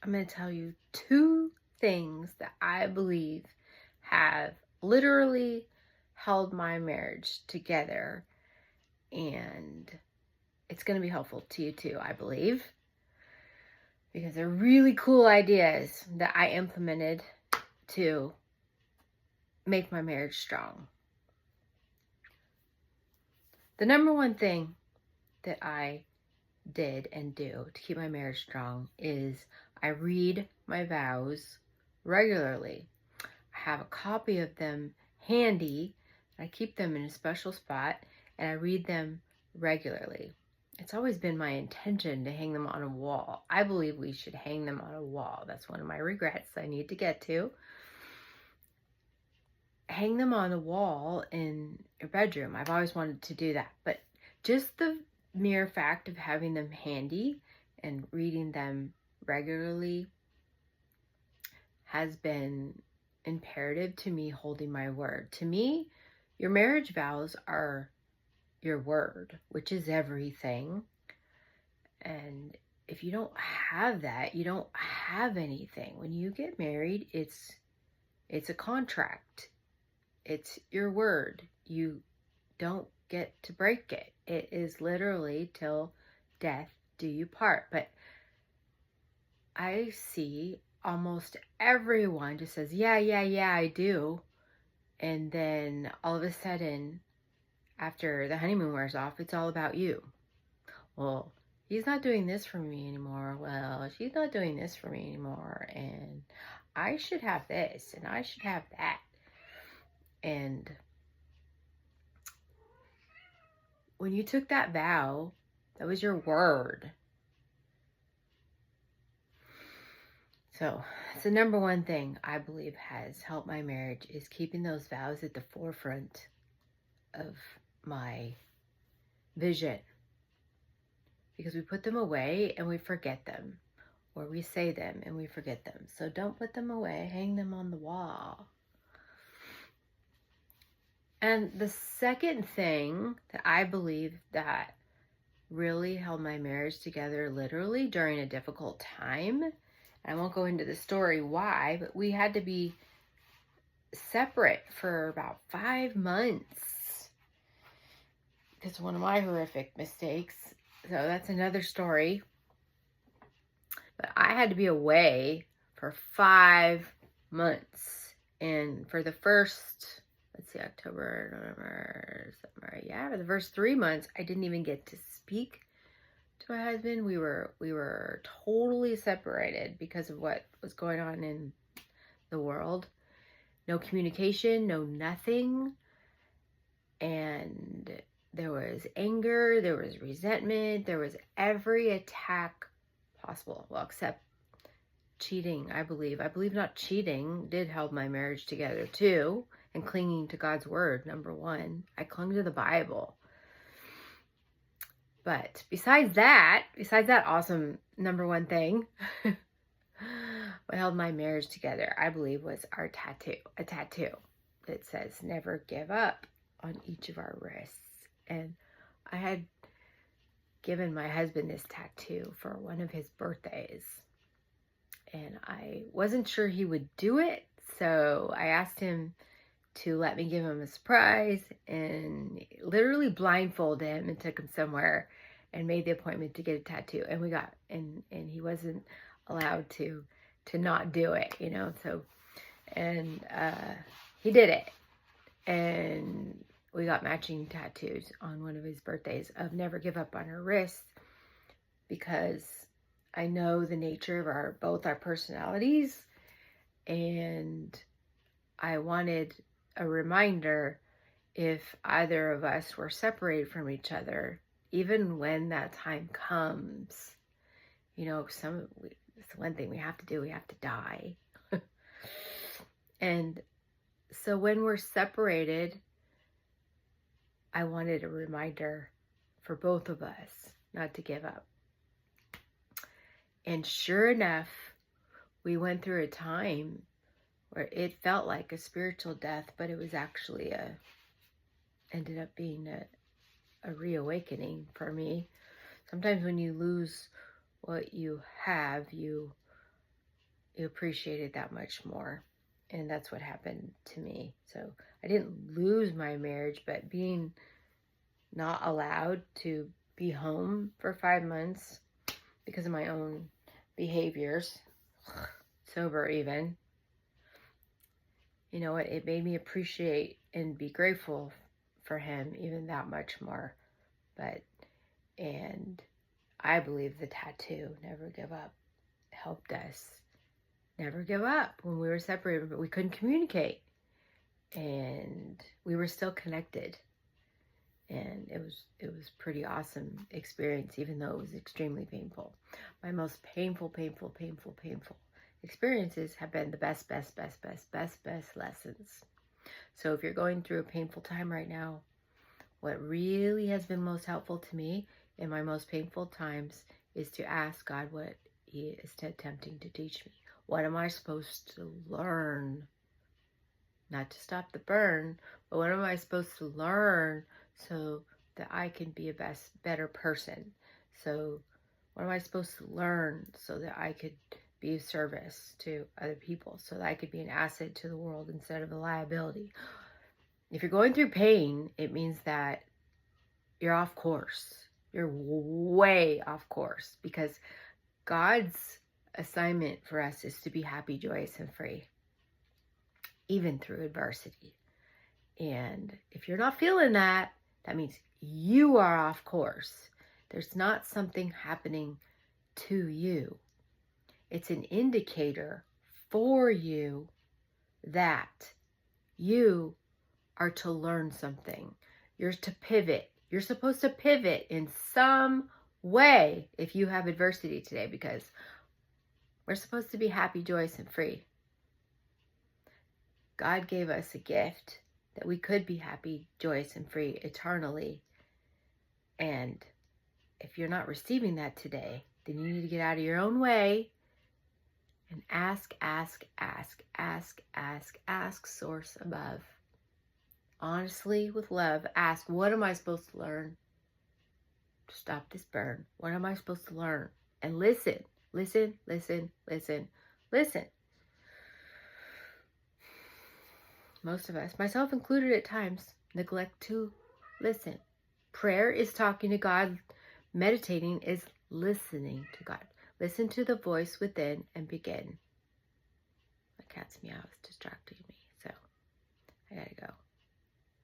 I'm going to tell you 2 things that I believe have literally held my marriage together, and it's going to be helpful to you too, I believe, because they're really cool ideas that I implemented to make my marriage strong. The number one thing that I did and do to keep my marriage strong is I read my vows regularly. I have a copy of them handy. I keep them in a special spot, and I read them regularly. It's always been my intention to hang them on a wall. I believe we should hang them on a wall. That's one of my regrets I need to get to. Hang them on a wall in your bedroom. I've always wanted to do that, but just the mere fact of having them handy and reading them regularly has been imperative to me holding my word. To me, your marriage vows are your word, which is everything. And if you don't have that, you don't have anything. When you get married, it's a contract. It's your word. You don't get to break it. It is literally till death do you part. But I see almost everyone just says, yeah, I do. And then all of a sudden, after the honeymoon wears off, it's all about you. Well, he's not doing this for me anymore. Well, she's not doing this for me anymore. And I should have this and I should have that. And when you took that vow, that was your word. So it's the number one thing I believe has helped my marriage is keeping those vows at the forefront of my vision. Because we put them away and we forget them. Or we say them and we forget them. So don't put them away. Hang them on the wall. And the second thing that I believe that really held my marriage together literally during a difficult time, and I won't go into the story why, but we had to be separate for about 5 months because of one of my horrific mistakes. So that's another story. But I had to be away for 5 months. And for the first, October, November, December. Yeah, for the first 3 months, I didn't even get to speak to my husband. We were totally separated because of what was going on in the world. No communication, no nothing. And there was anger, there was resentment, there was every attack possible. Well, except cheating, I believe. I believe not cheating did help my marriage together too. And clinging to God's word, number one. I clung to the Bible. But besides that awesome number one thing, what held my marriage together, I believe, was our tattoo. A tattoo that says, never give up, on each of our wrists. And I had given my husband this tattoo for one of his birthdays. And I wasn't sure he would do it. So I asked him to let me give him a surprise and literally blindfolded him and took him somewhere and made the appointment to get a tattoo. And we got, and he wasn't allowed to not do it, so, and he did it. And we got matching tattoos on one of his birthdays of never give up on our wrists, because I know the nature of both our personalities, and I wanted a reminder if either of us were separated from each other, even when that time comes, it's one thing we have to do, we have to die. And so when we're separated, I wanted a reminder for both of us not to give up. And sure enough, we went through a time where it felt like a spiritual death, but it was actually ended up being a reawakening for me. Sometimes when you lose what you have, you you appreciate it that much more. And that's what happened to me. So I didn't lose my marriage, but being not allowed to be home for 5 months because of my own behaviors, sober even, you know what, it made me appreciate and be grateful for him even that much more. And I believe the tattoo, never give up, helped us never give up when we were separated, but we couldn't communicate. And we were still connected. And it was pretty awesome experience, even though it was extremely painful. My most painful experiences have been the best lessons. So if you're going through a painful time right now, what really has been most helpful to me in my most painful times is to ask God what he is attempting to teach me. What am I supposed to learn? Not to stop the burn, but what am I supposed to learn so that I can be a better person? So what am I supposed to learn so that I could be of service to other people, so that I could be an asset to the world instead of a liability? If you're going through pain, it means that you're off course. You're way off course, because God's assignment for us is to be happy, joyous, and free, even through adversity. And if you're not feeling that, that means you are off course. There's not something happening to you. It's an indicator for you that you are to learn something. You're to pivot. You're supposed to pivot in some way if you have adversity today, because we're supposed to be happy, joyous, and free. God gave us a gift that we could be happy, joyous, and free eternally. And if you're not receiving that today, then you need to get out of your own way and ask source above. Honestly, with love, ask, what am I supposed to learn to stop this burn? What am I supposed to learn? And listen. Most of us, myself included at times, neglect to listen. Prayer is talking to God. Meditating is listening to God. Listen to the voice within and begin. My cat's meow is distracting me, so I gotta go.